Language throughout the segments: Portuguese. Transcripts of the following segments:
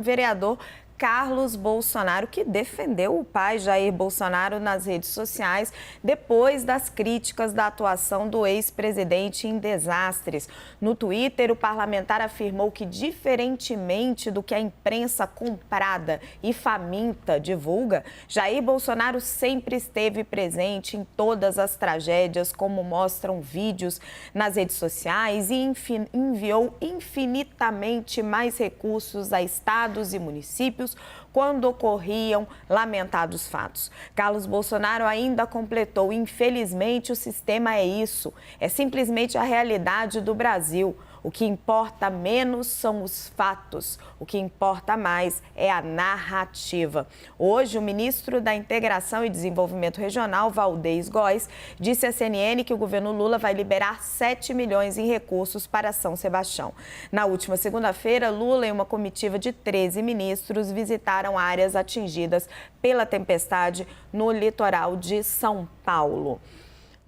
vereador Carlos Bolsonaro, que defendeu o pai Jair Bolsonaro nas redes sociais depois das críticas da atuação do ex-presidente em desastres. No Twitter, o parlamentar afirmou que, diferentemente do que a imprensa comprada e faminta divulga, Jair Bolsonaro sempre esteve presente em todas as tragédias, como mostram vídeos nas redes sociais, e enviou infinitamente mais recursos a estados e municípios quando ocorriam lamentados fatos. Carlos Bolsonaro ainda completou: infelizmente, o sistema é isso, é simplesmente a realidade do Brasil. O que importa menos são os fatos, o que importa mais é a narrativa. Hoje, o ministro da Integração e Desenvolvimento Regional, Valdez Góes, disse à CNN que o governo Lula vai liberar 7 milhões em recursos para São Sebastião. Na última segunda-feira, Lula e uma comitiva de 13 ministros visitaram áreas atingidas pela tempestade no litoral de São Paulo.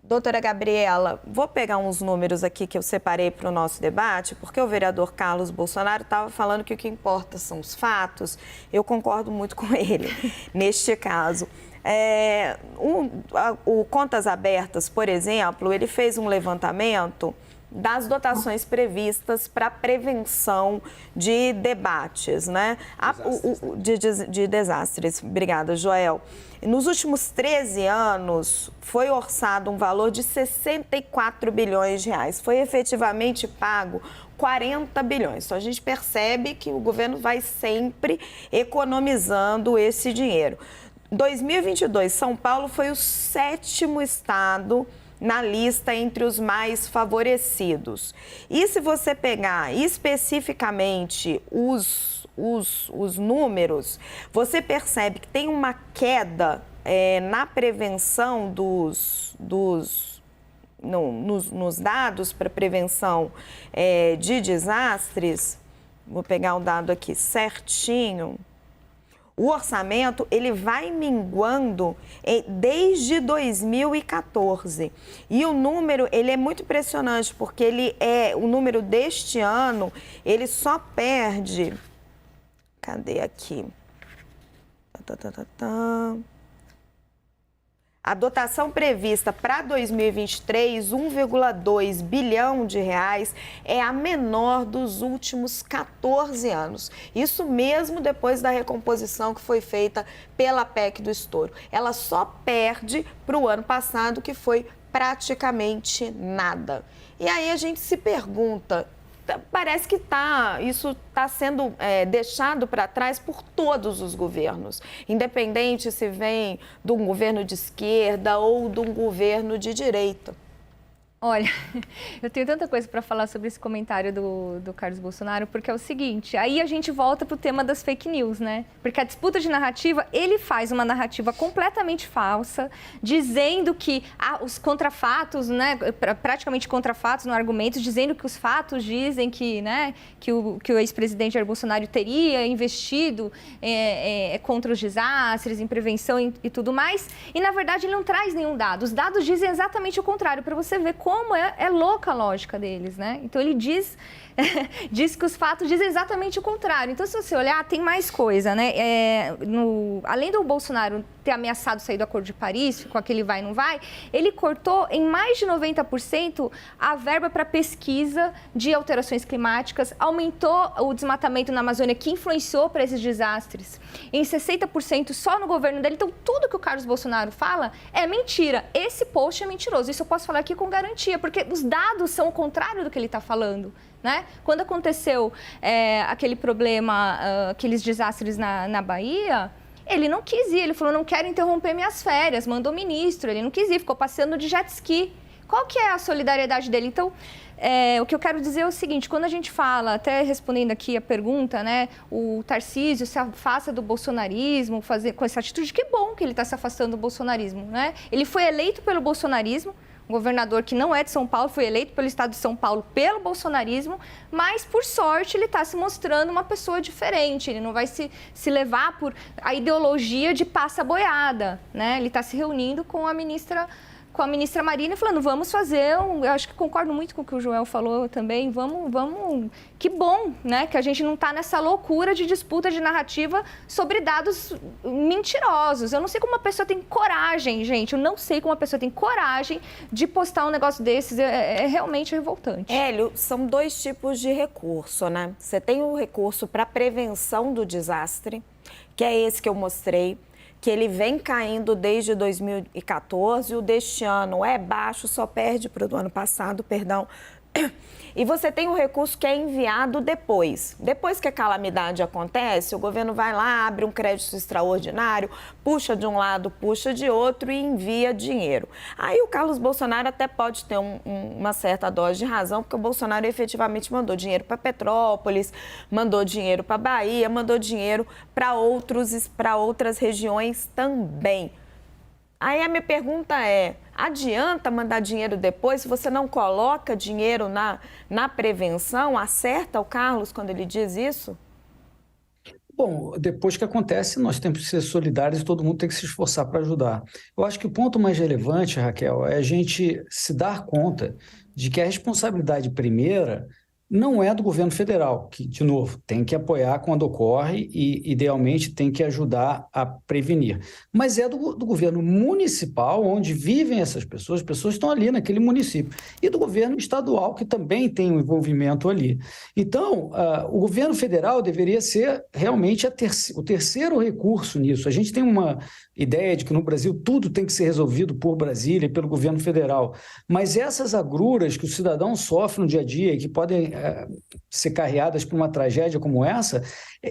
Doutora Gabriela, vou pegar uns números aqui que eu separei para o nosso debate, porque o vereador Carlos Bolsonaro estava falando que o que importa são os fatos. Eu concordo muito com ele neste caso. O Contas Abertas, por exemplo, ele fez um levantamento das dotações previstas para prevenção de debates, né? De desastres. Obrigada, Joel. Nos últimos 13 anos, foi orçado um valor de 64 bilhões de reais. Foi efetivamente pago 40 bilhões. Então, a gente percebe que o governo vai sempre economizando esse dinheiro. Em 2022, São Paulo foi o 7º estado na lista entre os mais favorecidos. E se você pegar especificamente os números, você percebe que tem uma queda na prevenção nos dados para prevenção de desastres. Vou pegar o dado aqui certinho. O orçamento, ele vai minguando desde 2014. E o número, ele é muito impressionante, porque o número deste ano, ele só perde... Cadê aqui? A dotação prevista para 2023, 1,2 bilhão de reais, é a menor dos últimos 14 anos. Isso mesmo depois da recomposição que foi feita pela PEC do estouro. Ela só perde para o ano passado, que foi praticamente nada. E aí a gente se pergunta... Parece que isso está sendo deixado para trás por todos os governos, independente se vem de um governo de esquerda ou de um governo de direita. Olha, eu tenho tanta coisa para falar sobre esse comentário do Carlos Bolsonaro, porque é o seguinte, aí a gente volta para o tema das fake news, né? Porque a disputa de narrativa, ele faz uma narrativa completamente falsa, dizendo que os contrafatos, né, praticamente contrafatos no argumento, dizendo que os fatos dizem que, né, que o ex-presidente Jair Bolsonaro teria investido contra os desastres, em prevenção e tudo mais, e na verdade ele não traz nenhum dado. Os dados dizem exatamente o contrário, para você ver como é louca a lógica deles, né? Então, ele diz que os fatos dizem exatamente o contrário. Então, se você olhar, tem mais coisa, né? Além do Bolsonaro ter ameaçado sair do Acordo de Paris, com aquele vai e não vai, ele cortou em mais de 90% a verba para pesquisa de alterações climáticas, aumentou o desmatamento na Amazônia, que influenciou para esses desastres, em 60% só no governo dele. Então, tudo que o Carlos Bolsonaro fala é mentira. Esse post é mentiroso. Isso eu posso falar aqui com garantia, porque os dados são o contrário do que ele está falando. Né? Quando aconteceu aquele problema, aqueles desastres na Bahia, ele não quis ir, ele falou, não quero interromper minhas férias, mandou ministro, ele não quis ir, ficou passeando de jet ski. Qual que é a solidariedade dele? Então, o que eu quero dizer é o seguinte, quando a gente fala, até respondendo aqui a pergunta, né, o Tarcísio se afasta do bolsonarismo, com essa atitude, que bom que ele está se afastando do bolsonarismo, né? Ele foi eleito pelo bolsonarismo, um governador que não é de São Paulo, foi eleito pelo estado de São Paulo pelo bolsonarismo, mas, por sorte, ele está se mostrando uma pessoa diferente, ele não vai se levar por a ideologia de passa-boiada, né? Ele está se reunindo com a ministra com a ministra Marina, falando, vamos fazer, eu acho que concordo muito com o que o Joel falou também, vamos, que bom, né, que a gente não está nessa loucura de disputa de narrativa sobre dados mentirosos. Eu não sei como uma pessoa tem coragem, gente, eu não sei como uma pessoa tem coragem de postar um negócio desses, é realmente revoltante. Hélio, são dois tipos de recurso, né? Você tem o recurso para prevenção do desastre, que é esse que eu mostrei, que ele vem caindo desde 2014, o deste ano é baixo, só perde para o do ano passado, perdão. E você tem um recurso que é enviado depois. Depois que a calamidade acontece, o governo vai lá, abre um crédito extraordinário, puxa de um lado, puxa de outro e envia dinheiro. Aí o Carlos Bolsonaro até pode ter uma certa dose de razão, porque o Bolsonaro efetivamente mandou dinheiro para Petrópolis, mandou dinheiro para Bahia, mandou dinheiro para outras regiões também. Aí a minha pergunta é, adianta mandar dinheiro depois se você não coloca dinheiro na prevenção? Acerta o Carlos quando ele diz isso? Bom, depois que acontece, nós temos que ser solidários e todo mundo tem que se esforçar para ajudar. Eu acho que o ponto mais relevante, Raquel, é a gente se dar conta de que a responsabilidade primeira não é do governo federal, que, de novo, tem que apoiar quando ocorre e, idealmente, tem que ajudar a prevenir. Mas é do governo municipal, onde vivem essas pessoas, as pessoas estão ali naquele município, e do governo estadual, que também tem um envolvimento ali. Então, o governo federal deveria ser realmente o terceiro recurso nisso. A gente tem uma ideia de que no Brasil tudo tem que ser resolvido por Brasília e pelo governo federal, mas essas agruras que o cidadão sofre no dia a dia e que podem ser carreadas por uma tragédia como essa,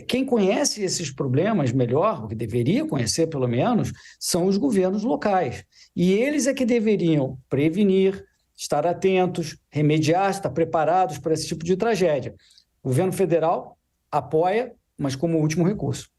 quem conhece esses problemas melhor, o que deveria conhecer pelo menos, são os governos locais. E eles é que deveriam prevenir, estar atentos, remediar, estar preparados para esse tipo de tragédia. O governo federal apoia, mas como último recurso.